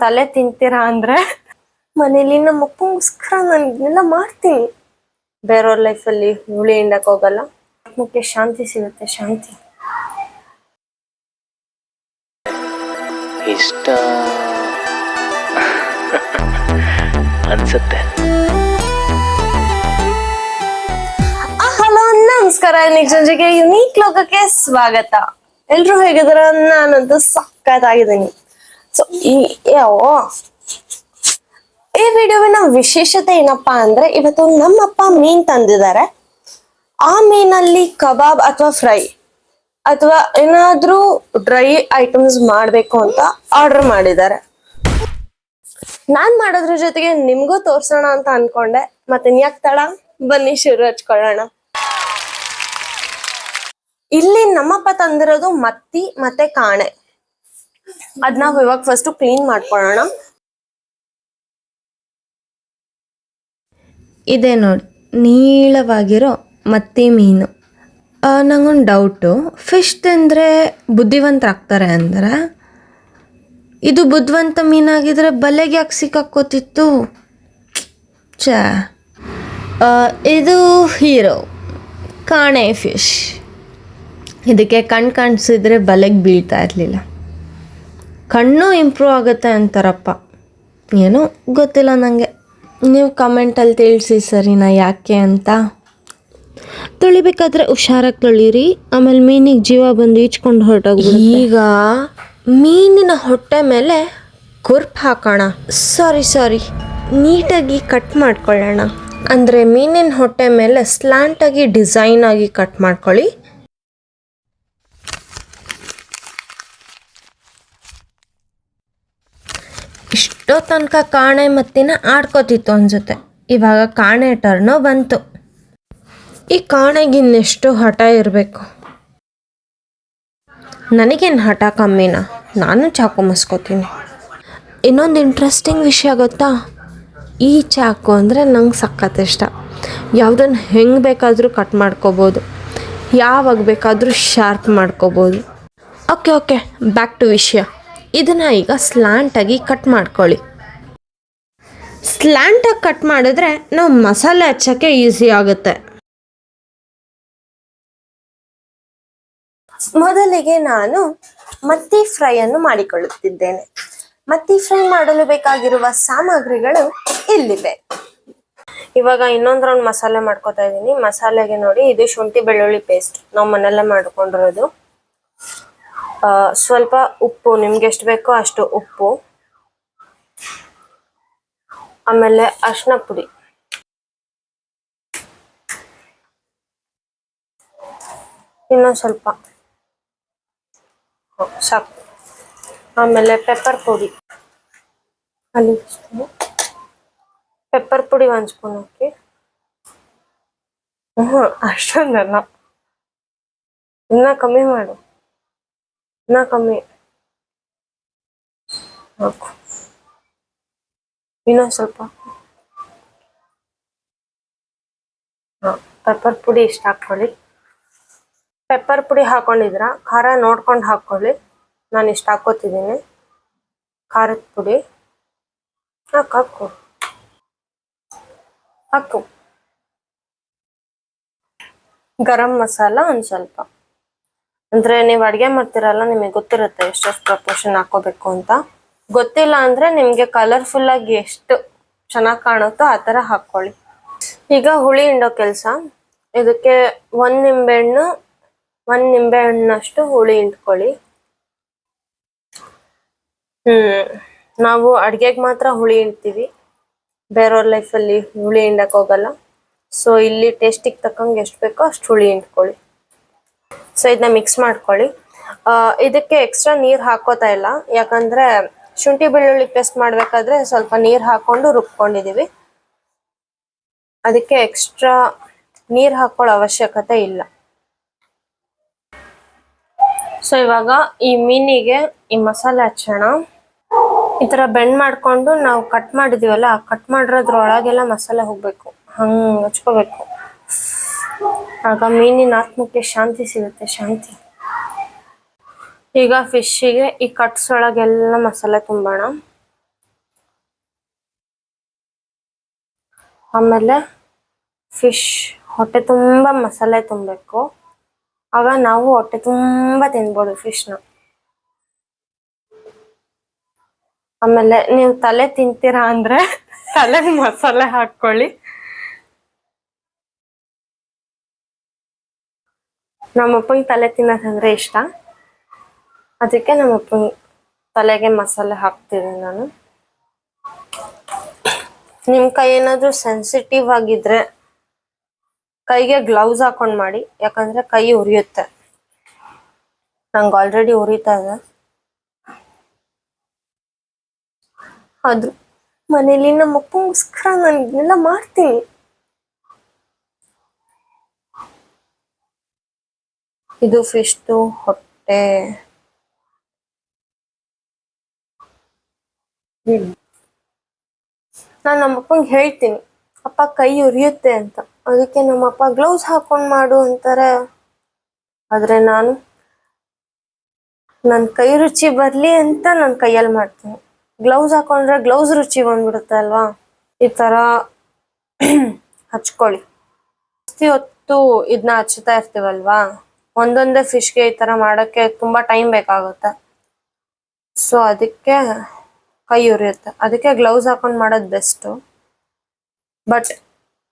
ತಲೆ ತಿಂತೀರಾ ಅಂದ್ರೆ ಮನೇಲಿ ನಮ್ಮ ಅಪ್ಪಂಗೋಸ್ಕರ ನಾನು ಇದನ್ನೆಲ್ಲ ಮಾಡ್ತೀನಿ. ಬೇರೆಯವ್ರ ಲೈಫಲ್ಲಿ ಹುಳಿ ಹಿಂಡಕ್ ಹೋಗಲ್ಲ. ಆತ್ಮಕ್ಕೆ ಶಾಂತಿ ಸಿಗುತ್ತೆ, ಶಾಂತಿ. ಇಷ್ಟ ಅನ್ಸುತ್ತೆ. ಹಲೋ, ನಮಸ್ಕಾರ. ನೆಕ್ಸ್ಟ್ ಸಂಜೆಗೆ ಯುನೀಕ್ ಲೋಕಕ್ಕೆ ಸ್ವಾಗತ. ಎಲ್ರು ಹೇಗಿದಾರ? ನಾನಂತೂ ಸಕ್ಕತ್ತಾಗಿದ್ದೀನಿ. ಸೊ ಈ ವಿಡಿಯೋವಿನ ವಿಶೇಷತೆ ಏನಪ್ಪಾ ಅಂದ್ರೆ, ಇವತ್ತು ನಮ್ಮಪ್ಪ ಮೀನ್ ತಂದಿದ್ದಾರೆ. ಆ ಮೀನಲ್ಲಿ ಕಬಾಬ್ ಅಥವಾ ಫ್ರೈ ಅಥವಾ ಏನಾದ್ರೂ ಡ್ರೈ ಐಟಮ್ಸ್ ಮಾಡ್ಬೇಕು ಅಂತ ಆರ್ಡರ್ ಮಾಡಿದ್ದಾರೆ. ನಾನ್ ಮಾಡೋದ್ರ ಜೊತೆಗೆ ನಿಮ್ಗೂ ತೋರ್ಸೋಣ ಅಂತ ಅನ್ಕೊಂಡೆ. ಮತ್ತೆ ಯಾಕೆ ತಡ, ಬನ್ನಿ ಶುರು ಹಚ್ಕೊಳ್ಳೋಣ. ಇಲ್ಲಿ ನಮ್ಮಪ್ಪ ತಂದಿರೋದು ಮತ್ತಿ ಮತ್ತೆ ಕಾಣೆ. ಅದ್ ನಾವು ಇವಾಗ ಫಸ್ಟ್ ಕ್ಲೀನ್ ಮಾಡ್ಕೊಳ್ಳೋಣ. ಇದೆ ನೋಡಿ, ನೀಳವಾಗಿರೋ ಮತ್ತಿ ಮೀನು. ನಂಗೊಂದು ಡೌಟು, ಫಿಶ್ ತಿಂದರೆ ಬುದ್ಧಿವಂತರಾಗ್ತಾರೆ ಅಂದರೆ, ಇದು ಬುದ್ಧಿವಂತ ಮೀನಾಗಿದ್ರೆ ಬಲೆಗೆ ಯಾಕೆ ಸಿಕ್ಕಾಕೋತಿತ್ತು? ಇದು ಹೀರೋ ಕಾಣೆ ಫಿಶ್. ಇದಕ್ಕೆ ಕಣ್ಣು ಕಾಣಿಸಿದ್ರೆ ಬಲೆಗೆ ಬೀಳ್ತಾ ಇರಲಿಲ್ಲ. ಕಣ್ಣು ಇಂಪ್ರೂವ್ ಆಗುತ್ತೆ ಅಂತಾರಪ್ಪ, ಏನೋ ಗೊತ್ತಿಲ್ಲ ನನಗೆ. ನೀವು ಕಮೆಂಟಲ್ಲಿ ತಿಳಿಸಿ ಸರಿನಾ ಯಾಕೆ ಅಂತ. ತೊಳಿಬೇಕಾದ್ರೆ ಹುಷಾರಾಗಿ ತೊಳೀರಿ, ಆಮೇಲೆ ಮೀನಿಗೆ ಜೀವ ಬಂದು ಈಚ್ಕೊಂಡು ಹೊರಟೋಗ್ಬಿಡುತ್ತೆ. ಈಗ ಮೀನಿನ ಹೊಟ್ಟೆ ಮೇಲೆ ಕುರ್ಪ್ ಹಾಕೋಣ. ಸಾರಿ ನೀಟಾಗಿ ಕಟ್ ಮಾಡ್ಕೊಳ್ಳೋಣ. ಅಂದರೆ ಮೀನಿನ ಹೊಟ್ಟೆ ಮೇಲೆ ಸ್ಲ್ಯಾಂಟಾಗಿ ಡಿಸೈನ್ ಆಗಿ ಕಟ್ ಮಾಡ್ಕೊಳ್ಳಿ. ಇಷ್ಟೋ ತನಕ ಕಾಣೆ ಮತ್ತಿನ ಆಡ್ಕೋತಿತ್ತು ಅನ್ಸುತ್ತೆ. ಇವಾಗ ಕಾಣೆ ಟರ್ನೋ ಬಂತು. ಈ ಕಾಣೆಗಿನ್ನೆಷ್ಟು ಹಠ ಇರಬೇಕು. ನನಗೇನು ಹಠ ಕಮ್ಮಿನ, ನಾನು ಚಾಕು ಮಸ್ಕೋತೀನಿ. ಇನ್ನೊಂದು ಇಂಟ್ರೆಸ್ಟಿಂಗ್ ವಿಷಯ ಗೊತ್ತಾ, ಈ ಚಾಕು ಅಂದರೆ ನಂಗೆ ಸಖತ್ ಇಷ್ಟ. ಯಾವುದನ್ನು ಹೆಂಗೆ ಬೇಕಾದರೂ ಕಟ್ ಮಾಡ್ಕೋಬೋದು, ಯಾವಾಗ ಬೇಕಾದರೂ ಶಾರ್ಪ್ ಮಾಡ್ಕೋಬೋದು. ಓಕೆ, ಬ್ಯಾಕ್ ಟು ವಿಷಯ. ಇದನ್ನು ಈಗ ಸ್ಲ್ಯಾಂಟಾಗಿ ಕಟ್ ಮಾಡ್ಕೊಳ್ಳಿ. ಸ್ಲ್ಯಾಂಟಾಗಿ ಕಟ್ ಮಾಡಿದ್ರೆ ನಾವು ಮಸಾಲೆ ಹಚ್ಚೋಕ್ಕೆ ಈಸಿ ಆಗುತ್ತೆ. ಮೊದಲಿಗೆ ನಾನು ಮತ್ತಿ ಫ್ರೈ ಅನ್ನು ಮಾಡಿಕೊಳ್ಳುತ್ತಿದ್ದೇನೆ. ಮತ್ತಿ ಫ್ರೈ ಮಾಡಲು ಬೇಕಾಗಿರುವ ಸಾಮಗ್ರಿಗಳು ಇಲ್ಲಿವೆ. ಇವಾಗ ಇನ್ನೊಂದು ರೌಂಡ್ ಮಸಾಲೆ ಮಾಡ್ಕೊತಾ ಇದ್ದೀನಿ. ಮಸಾಲೆಗೆ ನೋಡಿ, ಇದು ಶುಂಠಿ ಬೆಳ್ಳುಳ್ಳಿ ಪೇಸ್ಟ್, ನಾವು ಮನೆಯಲ್ಲೇ ಮಾಡ್ಕೊಂಡಿರೋದು. ಸ್ವಲ್ಪ ಉಪ್ಪು, ನಿಮ್ಗೆ ಎಷ್ಟು ಬೇಕೋ ಅಷ್ಟು ಉಪ್ಪು, ಆಮೇಲೆ ಅರಿಶಿನ ಪುಡಿ, ಇನ್ನೊಂದು ಸ್ವಲ್ಪ ಸಾಕು, ಆಮೇಲೆ ಪೆಪ್ಪರ್ ಪುಡಿ, ಅಲ್ಲಿ ಪೆಪ್ಪರ್ ಪುಡಿ 1 ಸ್ಪೂನ್ ಹಾಕಿ. ಅಷ್ಟೊಂದಲ್ಲ, ಇನ್ನ ಕಮ್ಮಿ ಮಾಡು, ಇನ್ನ ಕಮ್ಮಿ ಹಾಕು, ಇನ್ನೊಂದು ಸ್ವಲ್ಪ. ಪೆಪ್ಪರ್ ಪುಡಿ ಇಷ್ಟ ಹಾಕ್ಕೊಳ್ಳಿ. ಪೆಪ್ಪರ್ ಪುಡಿ ಹಾಕೊಂಡಿದ್ರ ಖಾರ ನೋಡ್ಕೊಂಡು ಹಾಕ್ಕೊಳ್ಳಿ. ನಾನು ಇಷ್ಟ ಹಾಕೋತಿದ್ದೀನಿ ಖಾರದ ಪುಡಿ. ಹಾಕು. ಗರಂ ಮಸಾಲ ಒಂದು ಸ್ವಲ್ಪ. ಅಂದರೆ ನೀವು ಅಡುಗೆ ಮಾಡ್ತಿರಲ್ಲ, ನಿಮಗೆ ಗೊತ್ತಿರುತ್ತೆ ಎಷ್ಟೆಷ್ಟು ಪ್ರಪೋರ್ಷನ್ ಹಾಕೋಬೇಕು ಅಂತ. ಗೊತ್ತಿಲ್ಲ ಅಂದರೆ ನಿಮಗೆ ಕಲರ್ಫುಲ್ಲಾಗಿ ಎಷ್ಟು ಚೆನ್ನಾಗಿ ಕಾಣುತ್ತೋ ಆ ಥರ ಹಾಕ್ಕೊಳ್ಳಿ. ಈಗ ಹುಳಿ ಹಿಂಡೋ ಕೆಲಸ. ಇದಕ್ಕೆ 1 ನಿಂಬೆಹಣ್ಣಷ್ಟು ಹುಳಿ ಹಿಂಡ್ಕೊಳ್ಳಿ. ನಾವು ಅಡುಗೆಗೆ ಮಾತ್ರ ಹುಳಿ ಹಿಂಡ್ತೀವಿ, ಬೇರೆಯವ್ರ ಲೈಫಲ್ಲಿ ಹುಳಿ ಹಿಂಡಕ್ಕೆ ಹೋಗಲ್ಲ. ಸೊ ಇಲ್ಲಿ ಟೇಸ್ಟಿಗೆ ತಕ್ಕಂಗೆ ಎಷ್ಟು ಬೇಕೋ ಅಷ್ಟು ಹುಳಿ ಹಿಂಡ್ಕೊಳ್ಳಿ. ಸೊ ಇದನ್ನ ಮಿಕ್ಸ್ ಮಾಡ್ಕೊಳ್ಳಿ. ಇದಕ್ಕೆ ಎಕ್ಸ್ಟ್ರಾ ನೀರು ಹಾಕೋತಾ ಇಲ್ಲ, ಯಾಕಂದರೆ ಶುಂಠಿ ಬೆಳ್ಳುಳ್ಳಿ ಪೇಸ್ಟ್ ಮಾಡಬೇಕಾದ್ರೆ ಸ್ವಲ್ಪ ನೀರು ಹಾಕ್ಕೊಂಡು ರುಬ್ಕೊಂಡಿದ್ದೀವಿ. ಅದಕ್ಕೆ ಎಕ್ಸ್ಟ್ರಾ ನೀರು ಹಾಕೊಳ್ಳೋ ಅವಶ್ಯಕತೆ ಇಲ್ಲ. ಸೊ ಇವಾಗ ಈ ಮೀನಿಗೆ ಈ ಮಸಾಲೆ ಹಚ್ಚೋಣ. ಈ ಥರ ಬೆಂಡ್ ಮಾಡಿಕೊಂಡು ನಾವು ಕಟ್ ಮಾಡಿದ್ದೀವಲ್ಲ, ಕಟ್ ಮಾಡಿರೋದ್ರೊಳಗೆಲ್ಲ ಮಸಾಲೆ ಹೋಗಬೇಕು, ಹಂಗೆ ಹಚ್ಕೋಬೇಕು. ಆಗ ಮೀನಿನ ಆತ್ಮಕ್ಕೆ ಶಾಂತಿ ಸಿಗುತ್ತೆ, ಶಾಂತಿ. ಈಗ ಫಿಶ್ಶಿಗೆ ಈ ಕಟ್ಸ್ ಒಳಗೆಲ್ಲ ಮಸಾಲೆ ತುಂಬೋಣ. ಆಮೇಲೆ ಫಿಶ್ ಹೊಟ್ಟೆ ತುಂಬ ಮಸಾಲೆ ತುಂಬಬೇಕು, ಆಗ ನಾವು ಹೊಟ್ಟೆ ತುಂಬ ತಿನ್ಬೋದು ಫಿಶ್ನ. ಆಮೇಲೆ ನೀವು ತಲೆ ತಿಂತೀರಾ ಅಂದ್ರೆ ತಲೆಗೆ ಮಸಾಲೆ ಹಾಕೊಳ್ಳಿ. ನಮ್ಮಪ್ಪಂಗೆ ತಲೆ ತಿನ್ನೋದಂದ್ರೆ ಇಷ್ಟ, ಅದಕ್ಕೆ ನಮ್ಮಪ್ಪನ ತಲೆಗೆ ಮಸಾಲೆ ಹಾಕ್ತೀನಿ ನಾನು. ನಿಮ್ಮ ಕೈ ಏನಾದರೂ ಸೆನ್ಸಿಟಿವ್ ಆಗಿದ್ರೆ ಕೈಗೆ ಗ್ಲೌಸ್ ಹಾಕೊಂಡು ಮಾಡಿ, ಯಾಕಂದ್ರೆ ಕೈ ಉರಿಯುತ್ತೆ. ನಂಗೆ ಆಲ್ರೆಡಿ ಉರಿತಾ ಇದೆ. ಆದ್ರೂ ಮನೇಲಿ ನಮ್ಮ ಅಪ್ಪಂಗೋಸ್ಕರ ನಾನು ಇದನ್ನೆಲ್ಲ ಮಾಡ್ತೀನಿ. ಇದು ಫಿಶ್ದು ಹೊಟ್ಟೆ. ನಾನು ನಮ್ಮಪ್ಪಂಗೆ ಹೇಳ್ತೀನಿ, ಅಪ್ಪ ಕೈ ಉರಿಯುತ್ತೆ ಅಂತ. ಅದಕ್ಕೆ ನಮ್ಮಪ್ಪ ಗ್ಲೌಸ್ ಹಾಕೊಂಡು ಮಾಡು ಅಂತಾರೆ. ಆದರೆ ನಾನು ನನ್ನ ಕೈ ರುಚಿ ಬರಲಿ ಅಂತ ನನ್ನ ಕೈಯಲ್ಲಿ ಮಾಡ್ತೀನಿ. ಗ್ಲೌಸ್ ಹಾಕೊಂಡ್ರೆ ಗ್ಲೌಸ್ ರುಚಿ ಬಂದ್ಬಿಡುತ್ತೆ ಅಲ್ವಾ. ಈ ಥರ ಹಚ್ಕೊಳ್ಳಿ. ಜಾಸ್ತಿ ಹೊತ್ತು ಇದನ್ನ ಹಚ್ತಾ ಇರ್ತೀವಲ್ವಾ, ಒಂದೊಂದೇ ಫಿಶ್ಗೆ ಈ ಥರ ಮಾಡೋಕ್ಕೆ ತುಂಬ ಟೈಮ್ ಬೇಕಾಗುತ್ತೆ. ಸೊ ಅದಕ್ಕೆ ಕೈ ಉರಿಯುತ್ತೆ. ಅದಕ್ಕೆ ಗ್ಲೌಸ್ ಹಾಕೊಂಡು ಮಾಡೋದು ಬೆಸ್ಟು. ಬಟ್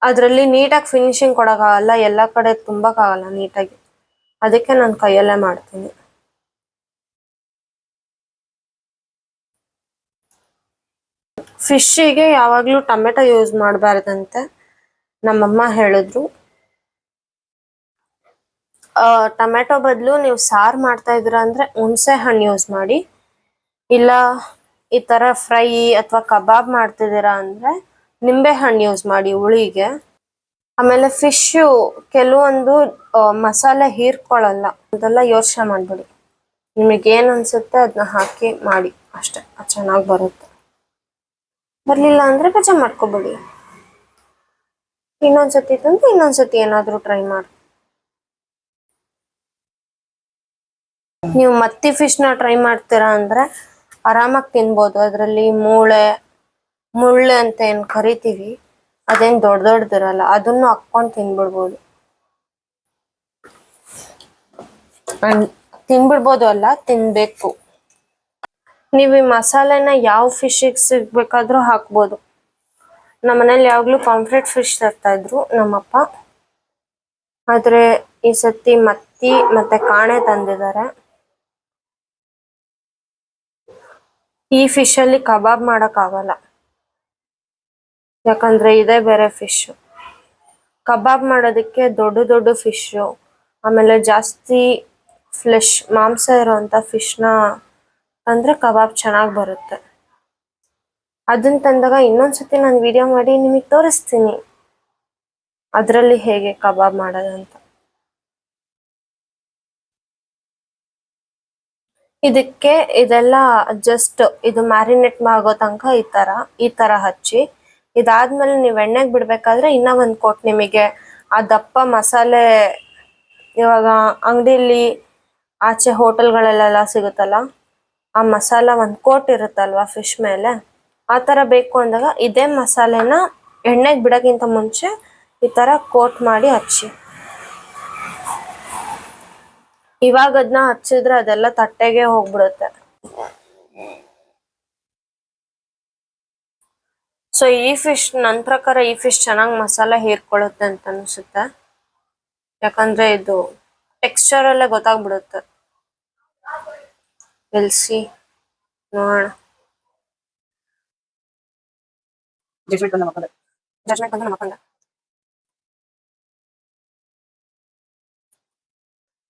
ಅದರಲ್ಲಿ ನೀಟಾಗಿ ಫಿನಿಶಿಂಗ್ ಕೊಡೋಕ್ಕಾಗಲ್ಲ, ಎಲ್ಲ ಕಡೆ ತುಂಬಕ್ಕಾಗಲ್ಲ ನೀಟಾಗಿ. ಅದಕ್ಕೆ ನಾನು ಕೈಯಲ್ಲೇ ಮಾಡ್ತೀನಿ. ಫಿಶ್ಶಿಗೆ ಯಾವಾಗಲೂ ಟೊಮೆಟೊ ಯೂಸ್ ಮಾಡಬಾರ್ದಂತೆ, ನಮ್ಮಮ್ಮ ಹೇಳಿದ್ರು. ಟೊಮೆಟೊ ಬದಲು ನೀವು ಸಾರು ಮಾಡ್ತಾ ಇದ್ದೀರಾ ಅಂದರೆ ಹುಣಸೆ ಹಣ್ಣು ಯೂಸ್ ಮಾಡಿ. ಇಲ್ಲ ಈ ಥರ ಫ್ರೈ ಅಥವಾ ಕಬಾಬ್ ಮಾಡ್ತಿದ್ದೀರಾ ಅಂದರೆ ನಿಂಬೆ ಹಣ್ಣು ಯೂಸ್ ಮಾಡಿ ಹುಳಿಗೆ. ಆಮೇಲೆ ಫಿಶ್ಶು ಕೆಲವೊಂದು ಮಸಾಲೆ ಹೀರ್ಕೊಳ್ಳಲ್ಲ, ಅದೆಲ್ಲ ಯೋಚನೆ ಮಾಡಬೇಡಿ. ನಿಮಗೇನು ಅನಿಸುತ್ತೆ ಅದನ್ನ ಹಾಕಿ ಮಾಡಿ ಅಷ್ಟೆ, ಅದು ಚೆನ್ನಾಗಿ ಬರುತ್ತೆ. ಬರಲಿಲ್ಲ ಅಂದರೆ ಬೇಜಾರು ಮಾಡ್ಕೊಬೇಡಿ. ಇನ್ನೊಂದ್ಸತಿ ತಂದು ಇನ್ನೊಂದ್ಸತಿ ಏನಾದರೂ ಟ್ರೈ ಮಾಡಿ. ನೀವು ಮತ್ತಿ ಫಿಶ್ನ ಟ್ರೈ ಮಾಡ್ತೀರಾ ಅಂದರೆ ಆರಾಮಾಗಿ ತಿನ್ಬೋದು. ಅದರಲ್ಲಿ ಮುಳ್ಳೆ ಅಂತ ಏನು ಕರಿತೀವಿ, ಅದೇನು ದೊಡ್ಡದಿರಲ್ಲ, ಅದನ್ನು ಹಾಕ್ಕೊಂಡು ತಿನ್ಬಿಡ್ಬೋದು. ತಿನ್ಬಿಡ್ಬೋದು ಅಲ್ಲ, ತಿನ್ಬೇಕು. ನೀವು ಈ ಮಸಾಲೆನ ಯಾವ ಫಿಶ್ಶಿಗೆ ಸಿಗ್ಬೇಕಾದ್ರೂ ಹಾಕ್ಬೋದು. ನಮ್ಮ ಮನೇಲಿ ಯಾವಾಗಲೂ ಪಾಂಫ್ರೆಟ್ ಫಿಶ್ ತರ್ತಾ ಇದ್ರು ನಮ್ಮಪ್ಪ, ಆದರೆ ಈ ಸತಿ ಮತ್ತಿ ಮತ್ತೆ ಕಾಣೆ ತಂದಿದ್ದಾರೆ. ಈ ಫಿಶಲ್ಲಿ ಕಬಾಬ್ ಮಾಡೋಕ್ಕಾಗಲ್ಲ, ಯಾಕಂದ್ರೆ ಇದೇ ಬೇರೆ ಫಿಶ್ಶು. ಕಬಾಬ್ ಮಾಡೋದಕ್ಕೆ ದೊಡ್ಡ ದೊಡ್ಡ ಫಿಶ್ಶು, ಆಮೇಲೆ ಜಾಸ್ತಿ ಫ್ಲೆಶ್ ಮಾಂಸ ಇರೋವಂಥ ಫಿಶ್ನ ಅಂದರೆ ಕಬಾಬ್ ಚೆನ್ನಾಗಿ ಬರುತ್ತೆ. ಅದನ್ನ ತಂದಾಗ ಇನ್ನೊಂದ್ಸತಿ ನಾನು ವಿಡಿಯೋ ಮಾಡಿ ನಿಮಗೆ ತೋರಿಸ್ತೀನಿ ಅದರಲ್ಲಿ ಹೇಗೆ ಕಬಾಬ್ ಮಾಡೋದಂತ. ಇದಕ್ಕೆ ಇದೆಲ್ಲ ಜಸ್ಟ್ ಇದು ಮ್ಯಾರಿನೇಟ್ ಆಗೋ ತನಕ ಈ ಥರ ಹಚ್ಚಿ, ಇದಾದ್ಮೇಲೆ ನೀವು ಎಣ್ಣೆಗೆ ಬಿಡಬೇಕಾದ್ರೆ ಇನ್ನೂ ಒಂದು ಕೋಟ್ ನಿಮಗೆ ಆ ದಪ್ಪ ಮಸಾಲೆ, ಇವಾಗ ಅಂಗಡಿಯಲ್ಲಿ ಆಚೆ ಹೋಟೆಲ್ಗಳಲ್ಲೆಲ್ಲ ಸಿಗುತ್ತಲ್ಲ, ಆ ಮಸಾಲ ಒಂದು ಕೋಟ್ ಇರುತ್ತಲ್ವ ಫಿಶ್ ಮೇಲೆ, ಆ ಥರ ಬೇಕು ಅಂದಾಗ ಇದೇ ಮಸಾಲೆನ ಎಣ್ಣೆಗೆ ಬಿಡೋಕ್ಕಿಂತ ಮುಂಚೆ ಈ ಥರ ಕೋಟ್ ಮಾಡಿ ಹಚ್ಚಿ. ಇವಾಗ ಅದನ್ನ ಹಚ್ಚಿದ್ರೆ ಅದೆಲ್ಲ ತಟ್ಟೆಗೆ ಹೋಗ್ಬಿಡುತ್ತೆ. ಸೊ ಈ ಫಿಶ್, ನನ್ನ ಪ್ರಕಾರ ಈ ಫಿಶ್ ಚೆನ್ನಾಗಿ ಮಸಾಲೆ ಹೀರ್ಕೊಳ್ಳುತ್ತೆ ಅಂತ ಅನಿಸುತ್ತೆ, ಯಾಕಂದ್ರೆ ಇದು ಟೆಕ್ಸ್ಚರಲ್ಲೇ ಗೊತ್ತಾಗ್ಬಿಡುತ್ತೆ. ಎಲ್ಸಿ ನೋಡೋಣ. ಜಜ್ಮೆಂಟ್ ಬಂದು ನಮ್ಮ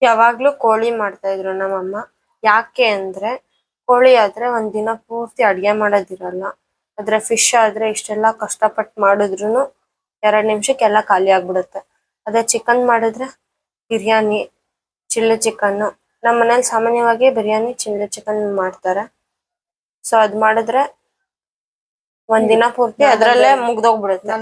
ಯಾವಾಗ್ಲೂ ಕೋಳಿ ಮಾಡ್ತಾ ಇದ್ರು ನಮ್ಮಮ್ಮ. ಯಾಕೆ ಅಂದ್ರೆ ಕೋಳಿ ಆದ್ರೆ ಒಂದ್ ದಿನ ಪೂರ್ತಿ ಅಡ್ಗೆ ಮಾಡೋದಿರಲ್ಲ, ಆದ್ರೆ ಫಿಶ್ ಆದ್ರೆ ಇಷ್ಟೆಲ್ಲ ಕಷ್ಟಪಟ್ಟು ಮಾಡಿದ್ರು 2 ನಿಮಿಷಕ್ಕೆಲ್ಲ ಖಾಲಿ ಆಗ್ಬಿಡುತ್ತೆ. ಅದೇ ಚಿಕನ್ ಮಾಡಿದ್ರೆ ಬಿರಿಯಾನಿ, ಚಿಲ್ಲಿ ಚಿಕನ್ನು, ನಮ್ಮ ಮನೇಲಿ ಸಾಮಾನ್ಯವಾಗಿ ಬಿರಿಯಾನಿ ಚಿಲ್ಲಿ ಚಿಕನ್ ಮಾಡ್ತಾರೆ. ಸೊ ಅದ್ ಮಾಡಿದ್ರೆ ಒಂದ್ ದಿನ ಪೂರ್ತಿ ಅದ್ರಲ್ಲೇ ಮುಗ್ದೋಗ್ಬಿಡುತ್ತೆ.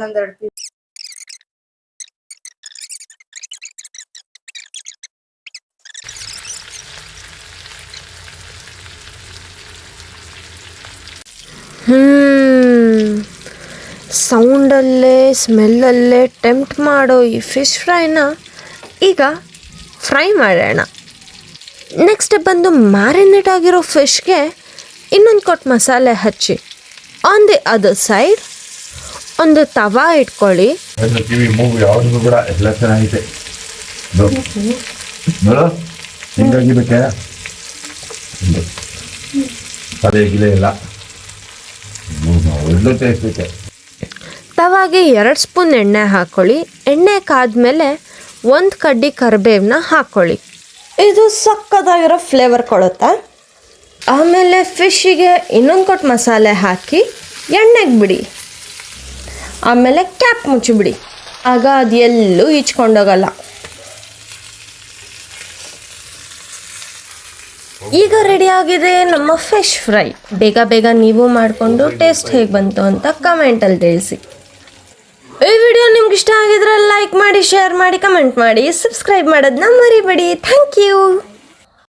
ಸೌಂಡಲ್ಲೇ ಸ್ಮೆಲ್ಲಲ್ಲೇ ಟೆಂಪ್ಟ್ ಮಾಡೋ ಈ ಫಿಶ್ ಫ್ರೈನ ಈಗ ಫ್ರೈ ಮಾಡೋಣ. ನೆಕ್ಸ್ಟ್ ಬಂದು ಮ್ಯಾರಿನೇಟ್ ಆಗಿರೋ ಫಿಶ್ಗೆ ಇನ್ನೊಂದು ಕೊಟ್ಟು ಮಸಾಲೆ ಹಚ್ಚಿ ಆನ್ ದಿ ಅದರ್ ಸೈಡ್ ಒಂದು ತವಾ ಇಟ್ಕೊಳ್ಳಿ. ಟಿವಿ ಮೂವಿ ಯಾವ್ದು ಕೂಡ ಎಲ್ಲ ಚೆನ್ನಾಗಿದೆ. ನೋಡು ಹಿಂಗಾಗಿ ಬೇಕೆ ಅದೇ ಗಿಲೆ ಇಲ್ಲ ಒಳ್ಳೆ ಟೇಸ್ಟ್ ಐತೆ. ತವಾಗೆ 2 ಸ್ಪೂನ್ ಎಣ್ಣೆ ಹಾಕ್ಕೊಳ್ಳಿ. ಎಣ್ಣೆ ಕಾದ್ಮೇಲೆ 1 ಕಡ್ಡಿ ಕರಿಬೇವನ್ನ ಹಾಕ್ಕೊಳ್ಳಿ. ಇದು ಸಕ್ಕತ್ತಾಗಿರೋ ಫ್ಲೇವರ್ ಕೊಡುತ್ತೆ. ಆಮೇಲೆ ಫಿಶ್ಶಿಗೆ ಇನ್ನೊಂದು ಕೊಟ್ಟು ಮಸಾಲೆ ಹಾಕಿ ಎಣ್ಣೆಗೆ ಬಿಡಿ. ಆಮೇಲೆ ಕ್ಯಾಪ್ ಮುಚ್ಚಿಬಿಡಿ. ಆಗ ಅದು ಎಲ್ಲೂ ಈಚ್ಕೊಂಡೋಗಲ್ಲ. ಈಗ ರೆಡಿ ಆಗಿದೆ ನಮ್ಮ ಫಿಶ್ ಫ್ರೈ. ಬೇಗ ಬೇಗ ನೀವು ಮಾಡಿಕೊಂಡು ಟೇಸ್ಟ್ ಹೇಗೆ ಬಂತು ಅಂತ ಕಮೆಂಟಲ್ಲಿ ತಿಳಿಸಿ. ಈ ವಿಡಿಯೋ ನಿಮ್ಗೆ ಇಷ್ಟ ಆಗಿದ್ರೆ ಲೈಕ್ ಮಾಡಿ, ಶೇರ್ ಮಾಡಿ, ಕಮೆಂಟ್ ಮಾಡಿ, ಸಬ್ಸ್ಕ್ರೈಬ್ ಮಾಡೋದನ್ನ ಮರಿಬೇಡಿ. Thank you.